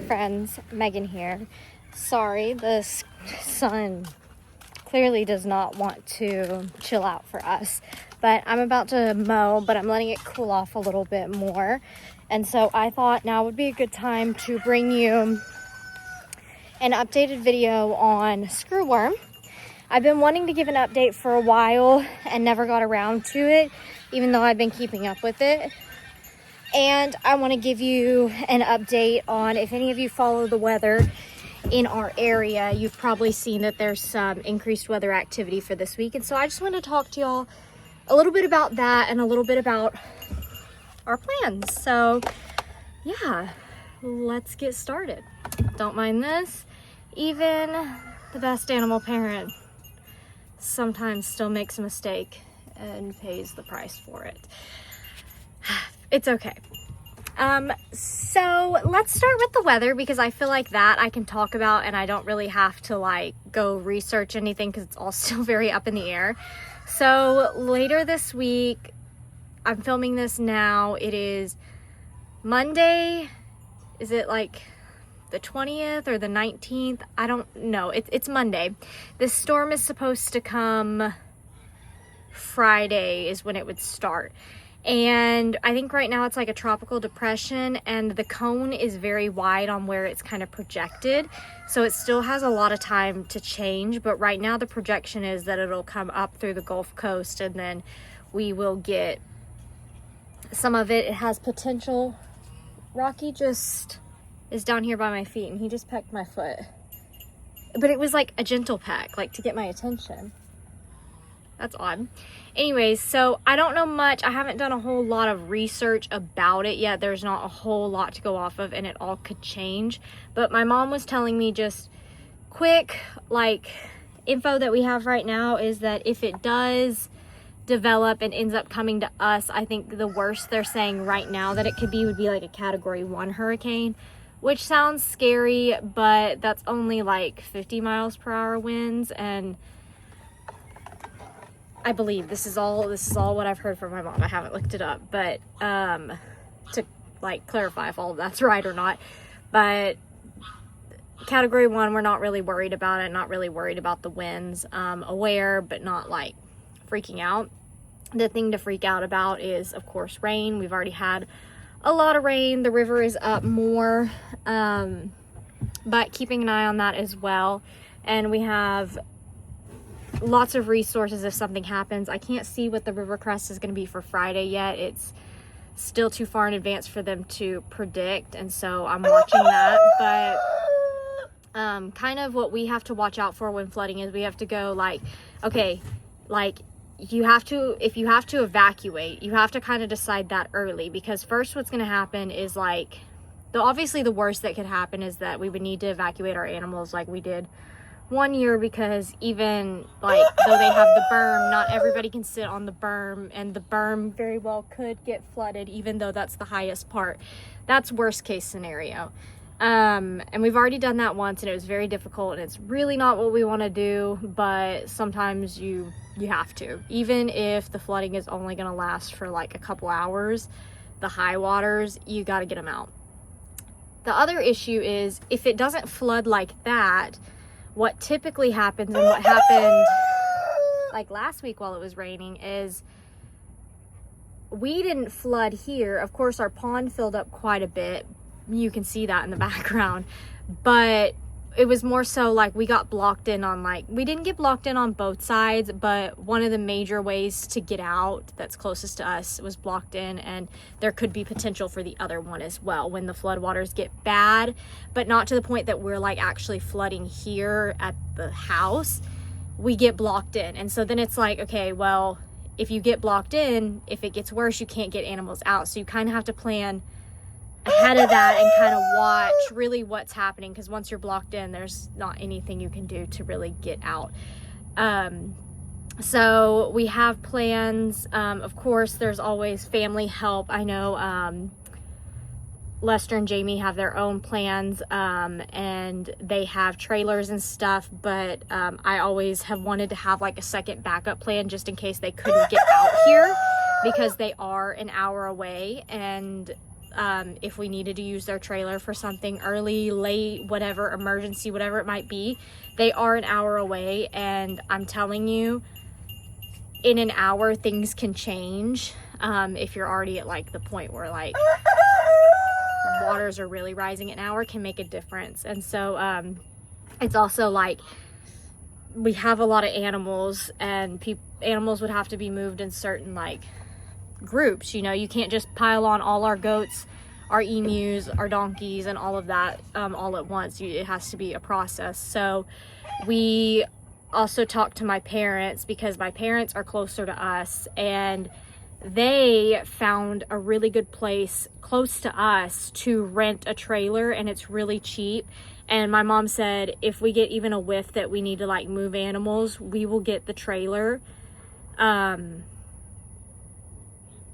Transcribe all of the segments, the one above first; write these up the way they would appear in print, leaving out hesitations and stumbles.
friends, Megan here. Sorry, the sun clearly does not want to chill out for us, but I'm about to mow, but I'm letting it cool off a little bit more. And so I thought now would be a good time to bring you an updated video on Screwworm. I've been wanting to give an update for a while and never got around to it, even though I've been keeping up with it. And I want to give you an update on, if any of you follow the weather in our area, you've probably seen that there's some increased weather activity for this week. And so I just want to talk to y'all a little bit about that and a little bit about our plans. So yeah, let's get started. Don't mind this. Even the best animal parent sometimes still makes a mistake and pays the price for it. It's okay. So let's start with the weather, because I feel like that I can talk about and I don't really have to like go research anything because it's all still very up in the air. So later this week, I'm filming this now. It is Monday. Is it like the 20th or the 19th? I don't know. It's Monday. This storm is supposed to come Friday is when it would start. And I think right now it's like a tropical depression, and the cone is very wide on where it's kind of projected. So it still has a lot of time to change, but right now the projection is that it'll come up through the Gulf Coast and then we will get some of it. It has potential. Rocky just is down here by my feet and he just pecked my foot. But it was like a gentle peck, like to get my attention. That's odd. Anyways, so I don't know much. I haven't done a whole lot of research about it yet. There's not a whole lot to go off of, and it all could change. But my mom was telling me just quick, like, info that we have right now is that if it does develop and ends up coming to us, I think the worst they're saying right now that it could be would be like a Category 1 hurricane, which sounds scary, but that's only like 50 miles per hour winds. And I believe this is all what I've heard from my mom. I haven't looked it up, but to like clarify if all of that's right or not. But Category 1, we're not really worried about it, not really worried about the winds. Aware, but not like freaking out. The thing to freak out about is, of course, rain. We've already had a lot of rain. The river is up more, but keeping an eye on that as well. And we have lots of resources if something happens. I can't see what the river crest is going to be for Friday yet. It's still too far in advance for them to predict, and so I'm watching that. But kind of what we have to watch out for when flooding is we have to go like, okay, like if you have to evacuate, you have to kind of decide that early, because first what's going to happen is like, obviously the worst that could happen is that we would need to evacuate our animals like we did one year, because even like though they have the berm, not everybody can sit on the berm, and the berm very well could get flooded even though that's the highest part. That's worst case scenario. And we've already done that once and it was very difficult, and it's really not what we want to do, but sometimes you have to, even if the flooding is only going to last for like a couple hours. The high waters, you got to get them out. The other issue is if it doesn't flood like that, what typically happens, and what happened like last week while it was raining, is we didn't flood here. Of course, our pond filled up quite a bit. You can see that in the background. But it was more so like we got blocked in on, like, we didn't get blocked in on both sides, but one of the major ways to get out that's closest to us was blocked in, and there could be potential for the other one as well when the floodwaters get bad, but not to the point that we're like actually flooding here at the house. We get blocked in, and so then it's like, okay, well, if you get blocked in, if it gets worse, you can't get animals out. So you kind of have to plan ahead of that and kind of watch really what's happening, because once you're blocked in, there's not anything you can do to really get out. So we have plans. Of course, there's always family help. I know Lester and Jamie have their own plans, and they have trailers and stuff, but I always have wanted to have like a second backup plan just in case they couldn't get out here, because they are an hour away, and if we needed to use their trailer for something early, late, whatever, emergency, whatever it might be. They are an hour away, and I'm telling you, in an hour things can change. If you're already at like the point where like waters are really rising, an hour can make a difference. And so it's also like we have a lot of animals, and animals would have to be moved in certain like groups. You know, you can't just pile on all our goats, our emus, our donkeys, and all of that all at once. It has to be a process. So we also talked to my parents, because my parents are closer to us, and they found a really good place close to us to rent a trailer, and it's really cheap. And my mom said if we get even a whiff that we need to like move animals, we will get the trailer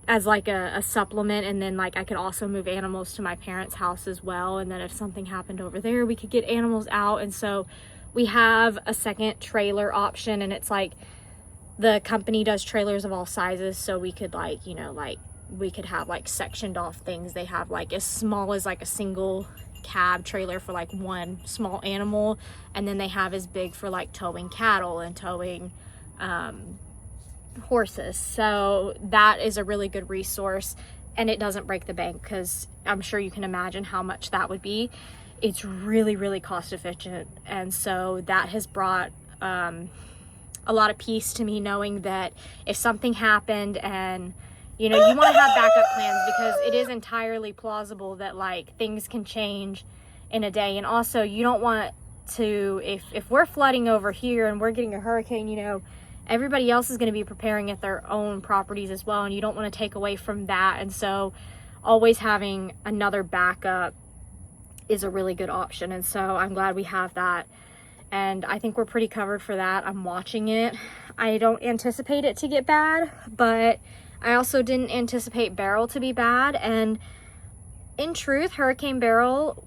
as like a supplement, and then like I could also move animals to my parents' house as well, and then if something happened over there, we could get animals out. And so we have a second trailer option, and it's like the company does trailers of all sizes, so we could like, you know, like we could have like sectioned off things. They have like as small as like a single cab trailer for like one small animal, and then they have as big for like towing cattle and towing horses. So that is a really good resource, and it doesn't break the bank, because I'm sure you can imagine how much that would be. It's really, really cost efficient. And so that has brought a lot of peace to me, knowing that if something happened, and you know, you want to have backup plans, because it is entirely plausible that like things can change in a day. And also you don't want to, if we're flooding over here and we're getting a hurricane, you know, everybody else is going to be preparing at their own properties as well, and you don't want to take away from that. And so always having another backup is a really good option. And so I'm glad we have that, and I think we're pretty covered for that. I'm watching it. I don't anticipate it to get bad, but I also didn't anticipate Beryl to be bad. And in truth, Hurricane Beryl,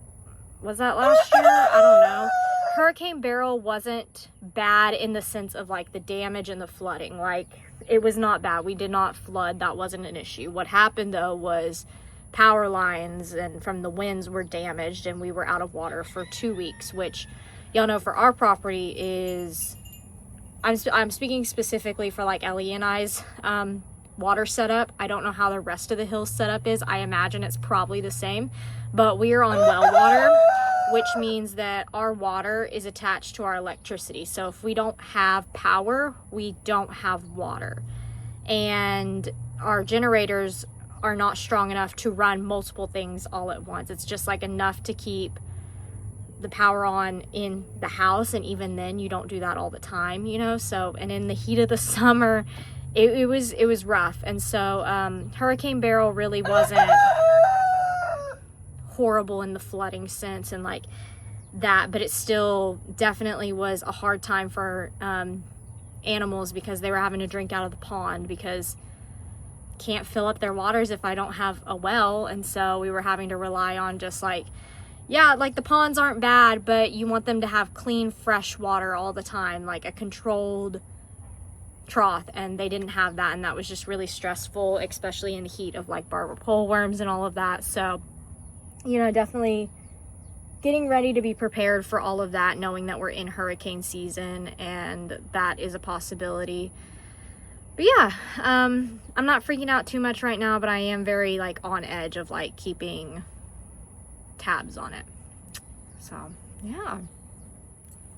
was that last year? I don't know. Hurricane Beryl wasn't bad in the sense of like the damage and the flooding. Like, it was not bad. We did not flood. That wasn't an issue. What happened though was power lines and from the winds were damaged, and we were out of water for 2 weeks, which y'all know for our property is, I'm speaking specifically for like Ellie and I's water setup. I don't know how the rest of the hills setup is. I imagine it's probably the same, but we are on well water, which means that our water is attached to our electricity. So if we don't have power, we don't have water, and our generators are not strong enough to run multiple things all at once. It's just like enough to keep the power on in the house, and even then you don't do that all the time, you know. So, and in the heat of the summer, it was rough. And so Hurricane Beryl really wasn't horrible in the flooding sense and like that, but it still definitely was a hard time for animals, because they were having to drink out of the pond, because can't fill up their waters if I don't have a well. And so we were having to rely on just like, yeah, like the ponds aren't bad, but you want them to have clean, fresh water all the time, like a controlled trough, and they didn't have that, and that was just really stressful, especially in the heat of like barber pole worms and all of that. So, you know, definitely getting ready to be prepared for all of that, knowing that we're in hurricane season and that is a possibility. But yeah, I'm not freaking out too much right now, but I am very like on edge of like keeping tabs on it. So yeah.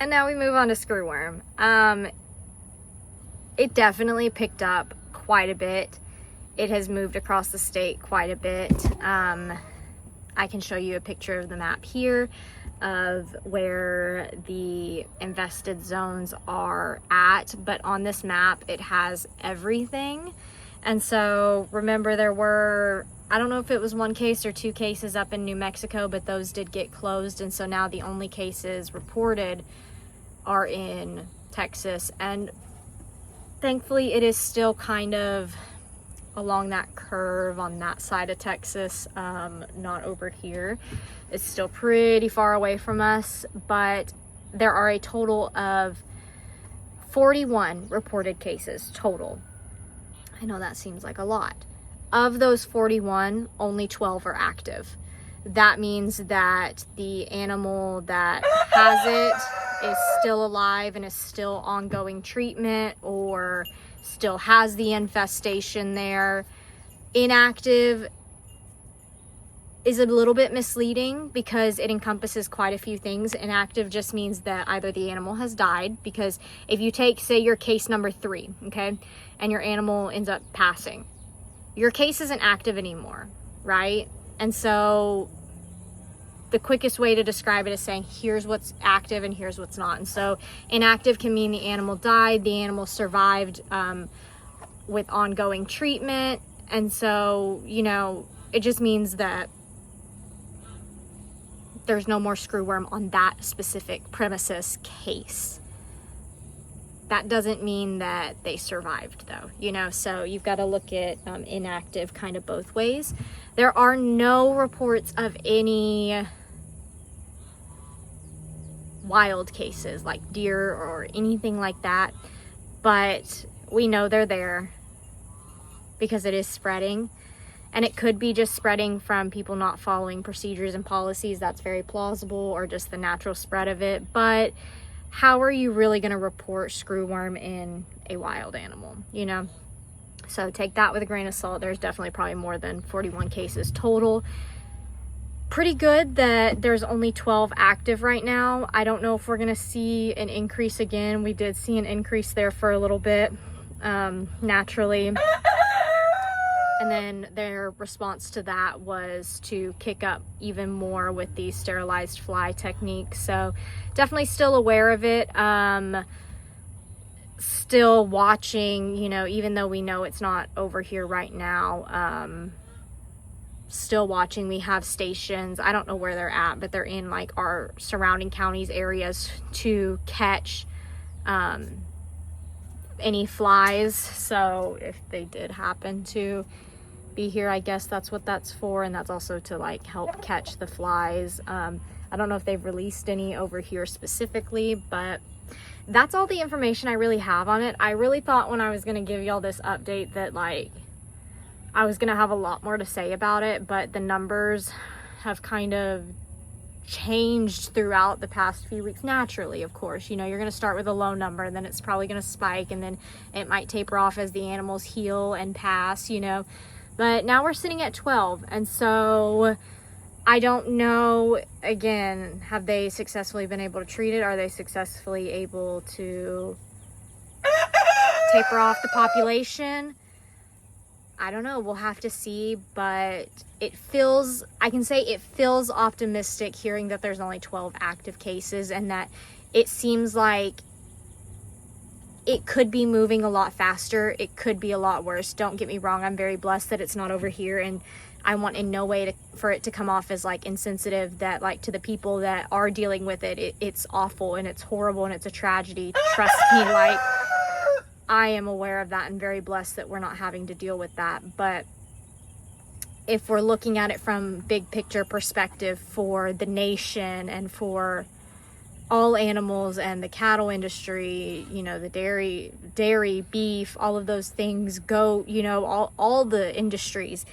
And now we move on to Screwworm. It definitely picked up quite a bit. It has moved across the state quite a bit. I can show you a picture of the map here of where the invested zones are at, but on this map it has everything. And so remember, there were, I don't know if it was 1 case or 2 cases up in New Mexico, but those did get closed, and so now the only cases reported are in Texas. And thankfully it is still kind of along that curve on that side of Texas, not over here. It's still pretty far away from us, but there are a total of 41 reported cases total. I know that seems like a lot, Of those 41, only 12 are active. That means that the animal that has it is still alive and is still ongoing treatment, or still has the infestation there. Inactive is a little bit misleading because it encompasses quite a few things. Inactive just means that either the animal has died, because if you take, say, your case number 3, okay, and your animal ends up passing, your case isn't active anymore, right? And so the quickest way to describe it is saying, here's what's active and here's what's not. And so inactive can mean the animal died, the animal survived with ongoing treatment. And so, you know, it just means that there's no more screwworm on that specific premises case. That doesn't mean that they survived, though, you know, so you've got to look at inactive kind of both ways. There are no reports of any wild cases like deer or anything like that, but we know they're there because it is spreading, and it could be just spreading from people not following procedures and policies. That's very plausible, or just the natural spread of it. But how are you really going to report screwworm in a wild animal, you know? So take that with a grain of salt. There's definitely probably more than 41 cases total. Pretty good that there's only 12 active right now. I don't know if we're going to see an increase again. We did see an increase there for a little bit, naturally. And then their response to that was to kick up even more with the sterilized fly technique. So definitely still aware of it. Still watching, you know, even though we know it's not over here right now. Still watching. We have stations. I don't know where they're at, but they're in like our surrounding counties areas to catch any flies. So if they did happen to be here, I guess that's what that's for, and that's also to like help catch the flies. I don't know if they've released any over here specifically, but that's all the information I really have on it. I really thought when I was going to give y'all this update that like I was going to have a lot more to say about it, but the numbers have kind of changed throughout the past few weeks. Naturally, of course, you know, you're going to start with a low number, and then it's probably going to spike, and then it might taper off as the animals heal and pass, you know. But now we're sitting at 12, and so I don't know, again, have they successfully been able to treat it? Are they successfully able to taper off the population? I don't know, we'll have to see, but it feels, I can say it feels optimistic hearing that there's only 12 active cases, and that it seems like it could be moving a lot faster. It could be a lot worse. Don't get me wrong. I'm very blessed that it's not over here, and I want in no way for it to come off as like insensitive, that like to the people that are dealing with it, it's awful and it's horrible and it's a tragedy. Trust me, like I am aware of that and very blessed that we're not having to deal with that. But if we're looking at it from big picture perspective for the nation and for all animals and the cattle industry, you know, the dairy, beef, all of those things, goat, you know, all the industries.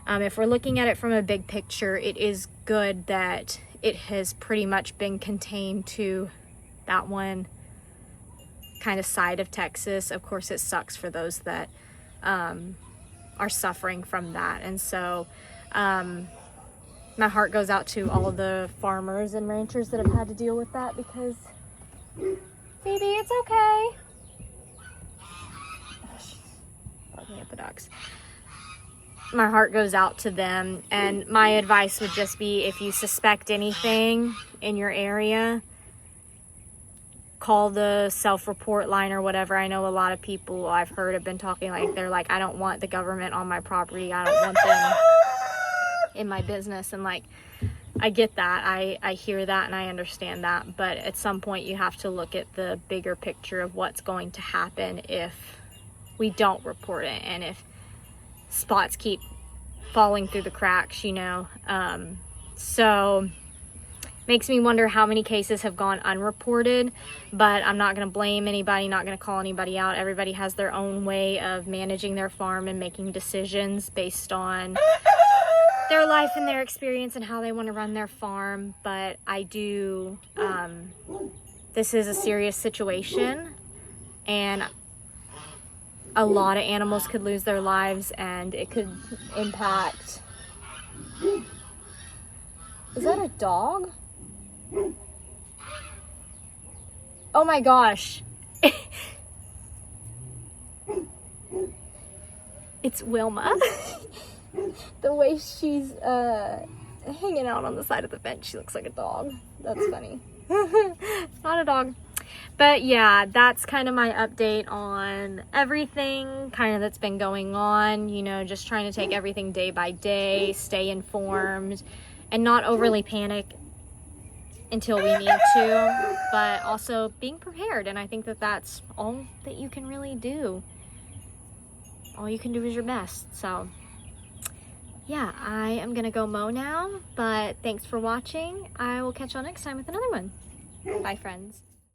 If we're looking at it from a big picture, it is good that it has pretty much been contained to that one kind of side of Texas. Of course, it sucks for those that are suffering from that. And so my heart goes out to all of the farmers and ranchers that have had to deal with that, because Phoebe, it's okay. She's barking at the ducks. My heart goes out to them, and my advice would just be, if you suspect anything in your area, call the self-report line or whatever. I know a lot of people I've heard have been talking like, they're like, I don't want the government on my property, I don't want them in my business. And like, I get that, I hear that, and I understand that, but at some point you have to look at the bigger picture of what's going to happen if we don't report it, and if spots keep falling through the cracks, you know. So Makes me wonder how many cases have gone unreported, but I'm not going to blame anybody, not going to call anybody out. Everybody has their own way of managing their farm and making decisions based on their life and their experience and how they want to run their farm. But I do, this is a serious situation, and a lot of animals could lose their lives, and it could impact. Is that a dog? Oh my gosh. It's Wilma. The way she's hanging out on the side of the fence, she looks like a dog. That's funny. It's not a dog. But yeah, that's kind of my update on everything kind of that's been going on, you know, just trying to take everything day by day, stay informed, and not overly panic until we need to, but also being prepared. And I think that that's all that you can really do. All you can do is your best. So yeah, I am gonna go mow now, but thanks for watching. I will catch y'all next time with another one. Bye, friends.